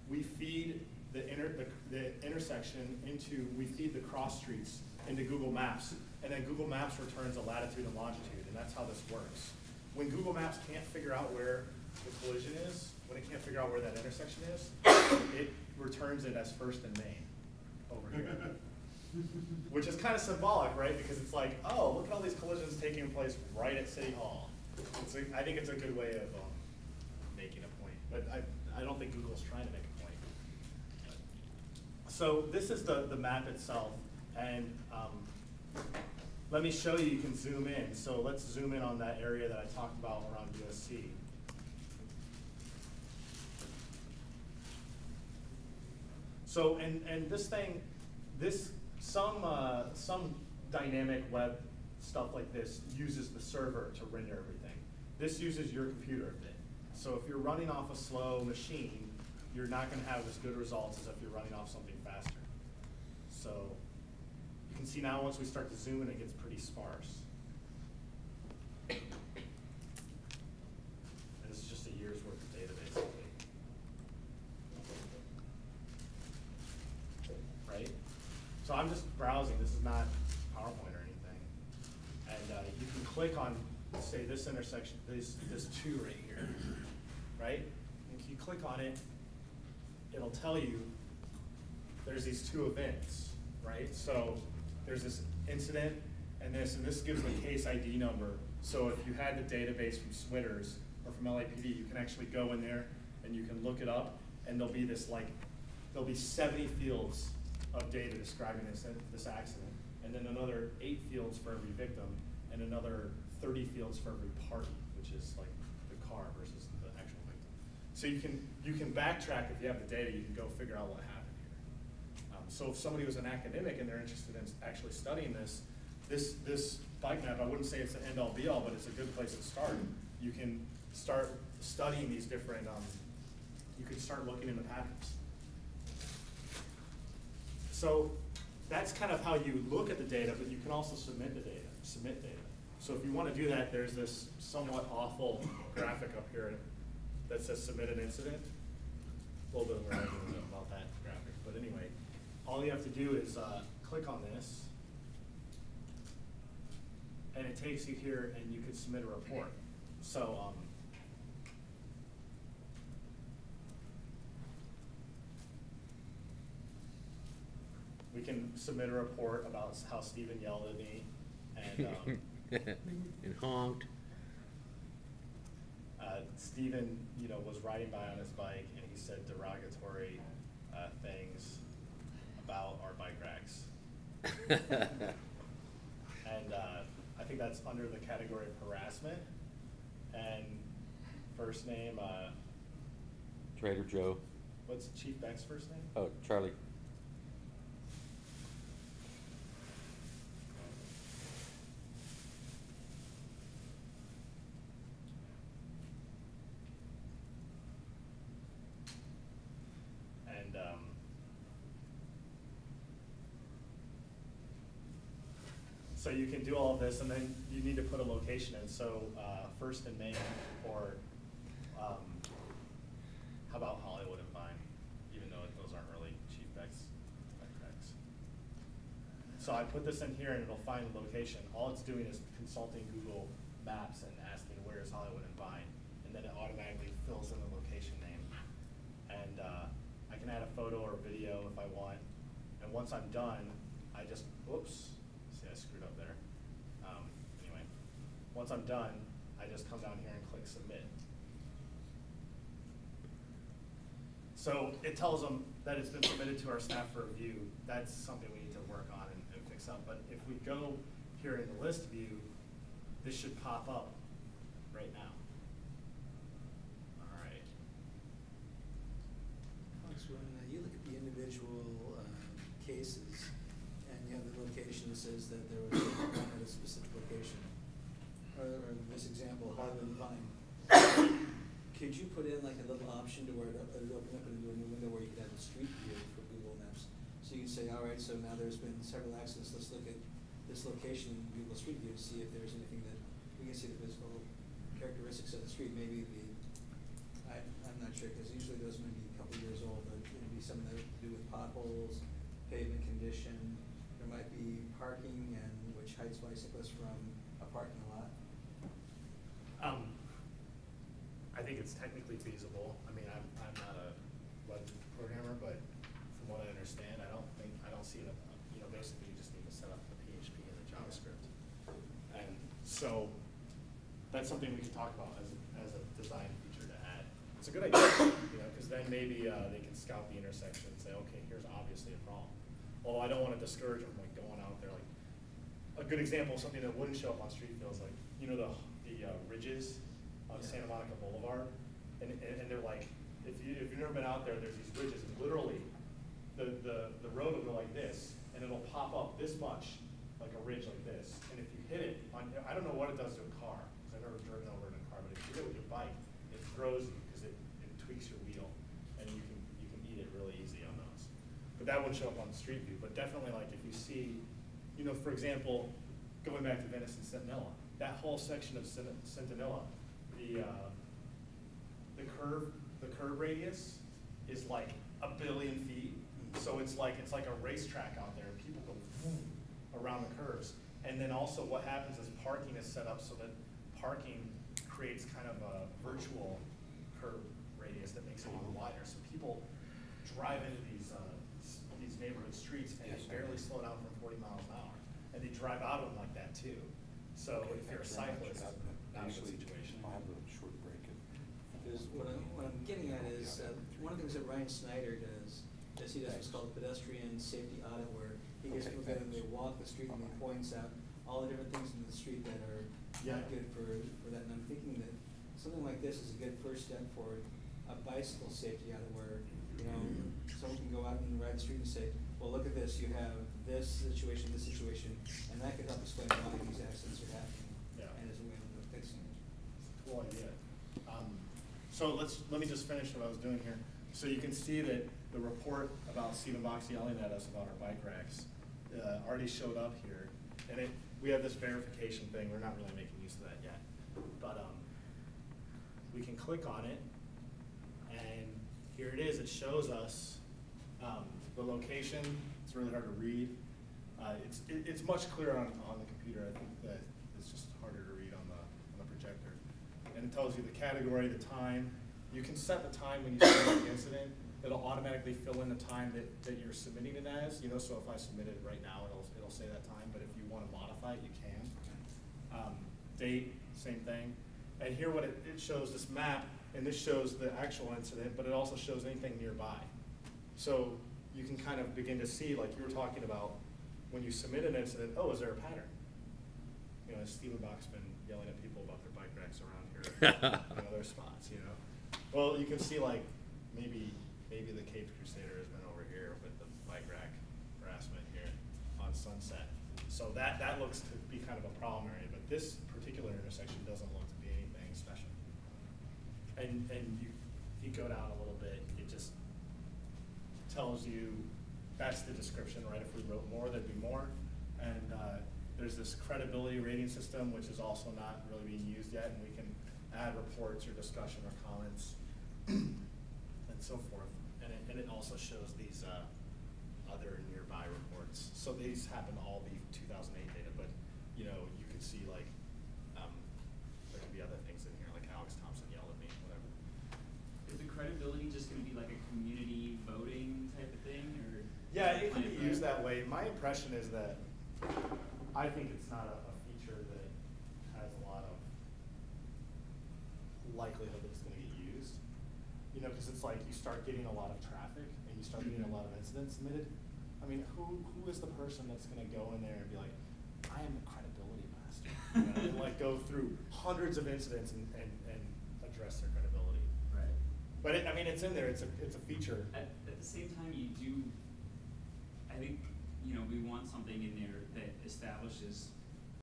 we feed the intersection into, we feed the cross streets into Google Maps, and then Google Maps returns a latitude and longitude, and that's how this works. When Google Maps can't figure out where the collision is, when it can't figure out where that intersection is, it returns it as first and main over here. Which is kind of symbolic, right? Because it's like, oh, look at all these collisions taking place right at City Hall. I think it's a good way of making a point, but I don't think Google's trying to make a point. So this is the map itself, and let me show you, you can zoom in. So let's zoom in on that area that I talked about around USC. So, and this thing, some dynamic web stuff like this uses the server to render everything. This uses your computer a bit. So if you're running off a slow machine, you're not going to have as good results as if you're running off something faster. So you can see now once we start to zoom in, it gets pretty sparse. And this is just a year's worth of data, basically. Right? So I'm just browsing. This is not PowerPoint or anything. And you can click on, say, this intersection, this 2 right here, right? And if you click on it, it'll tell you there's these 2 events, right? So there's this incident and this gives the case ID number. So if you had the database from SWTRS or from LAPD, you can actually go in there and you can look it up, and there'll be this there'll be 70 fields of data describing this accident, and then another 8 fields for every victim, and another 30 fields for every party, which is like the car versus the actual victim. So you can backtrack if you have the data. You can go figure out what happened here. So if somebody was an academic and they're interested in actually studying this bike map, I wouldn't say it's the end-all be-all, but it's a good place to start. You can start studying these different. You can start looking into patterns. So that's kind of how you look at the data, but you can also submit data. So if you want to do that, there's this somewhat awful graphic up here that says submit an incident. A little bit of where I don't know about that graphic, but anyway, all you have to do is click on this, and it takes you here, and you can submit a report. So we can submit a report about how Stephen yelled at me and and honked. Stephen, was riding by on his bike, and he said derogatory things about our bike racks. And I think that's under the category of harassment. And first name? Trader Joe. What's Chief Beck's first name? Oh, Charlie. So you can do all of this, and then you need to put a location in. So first and main, or how about Hollywood and Vine, even though those aren't really Chief Beck's bike racks. So I put this in here, and it'll find the location. All it's doing is consulting Google Maps and asking where is Hollywood and Vine, and then it automatically fills in the location name. And I can add a photo or video if I want. And once I'm done, I just, whoops. I screwed up there. Anyway, once I'm done, I just come down here and click submit. So it tells them that it's been submitted to our staff for review. That's something we need to work on and fix up. But if we go here in the list view, this should pop up right now. All right. So when you look at the individual cases, you have the location that says that there was one at a specific location. Or in this example, Hollywood and Vine. Could you put in like a little option to where it would open up into a new window where you could have a street view for Google Maps? So you can say, all right, so now there's been several accidents. Let's look at this location in Google Street View to see if there's anything that we can see the physical characteristics of the street. Maybe I'm not sure, because usually those may be a couple years old, but parking and which heights bicyclists from a parking lot? I think it's technically feasible. I mean, I'm not a web programmer, but from what I understand, I don't see it. You know, basically you just need to set up the PHP and the JavaScript, and so that's something we can talk about as a design feature to add. It's a good idea, you know, because then maybe they can scout the intersection and say, okay, here's obviously a problem. Although I don't want to discourage them like going out there. Like a good example of something that wouldn't show up on street view is like, you know, the ridges on Santa Monica Boulevard, and they're like, if you've never been out there, there's these ridges, and literally the road will go like this, and it'll pop up this much, like a ridge like this, and if you hit it on, I don't know what it does to a car, because I've never driven over in a car, but if you hit it with your bike, it throws you because it tweaks your wheel, and you can eat it really easy on those. But that wouldn't show up on street view. But definitely, like if you see, you know, for example, going back to Venice and Centinela, that whole section of Centinela, the curve radius is like 1 billion feet. So it's like a racetrack out there, and people go around the curves. And then also what happens is parking is set up so that parking creates kind of a virtual curve radius that makes it even wider. So people drive into these neighborhood streets and they barely slow down from 40 miles an hour. And they drive out of them like that too. So if you're a cyclist, not a good situation. I'll have a short break. What I'm getting at is, one of the things that Ryan Snyder does is he does what's called pedestrian safety audit, where he gets people together and they walk the street and he points out all the different things in the street that are not good for that. And I'm thinking that something like this is a good first step for a bicycle safety audit, where, you know, someone can go out and ride the street and say, well, look at this, you have this situation, and that could help explain why these accidents are happening. Yeah. And as a way of fixing it. Cool idea. So let me just finish what I was doing here. So you can see that the report about Stephen Box yelling at us about our bike racks already showed up here, and we have this verification thing. We're not really making use of that yet, but we can click on it, and here it is. It shows us the location. It's really hard to read. It's much clearer on the computer. I think that it's just harder to read on the projector. And it tells you the category, the time. You can set the time when you submit the incident. It'll automatically fill in the time that you're submitting it as. You know, so if I submit it right now, it'll say that time. But if you want to modify it, you can. Date, same thing. And here what it shows, this map, and this shows the actual incident, but it also shows anything nearby. So you can kind of begin to see, like you were talking about, when you submit an incident, oh, is there a pattern? You know, Stephen Bach's been yelling at people about their bike racks around here in other spots, you know. Well, you can see like maybe the Cape Crusader has been over here with the bike rack harassment here on Sunset. So that looks to be kind of a problem area, but this particular intersection doesn't look to be anything special. And you go down a little bit, it just tells you that's the description, right? If we wrote more, there'd be more. And there's this credibility rating system, which is also not really being used yet, and we can add reports or discussion or comments and so forth. And it also shows these other nearby reports. So these happen to all be 2008 data, but you know, you could see like there could be other things in here, like Alex Thompson yelled at me, whatever. Is the credibility just going to be like a community voting type of thing, or? Yeah, it can be used that way. My impression is that I think it's not a feature that has a lot of likelihood that it's going to get used. You know, because it's like you start getting a lot of traffic and you start getting a lot of incidents submitted. I mean, who is the person that's going to go in there and be like, I am the credibility master, you know, and like go through hundreds of incidents and address their credibility. Right. But I mean, it's in there. It's a feature. At the same time, you do. I think, you know, we want something in there that establishes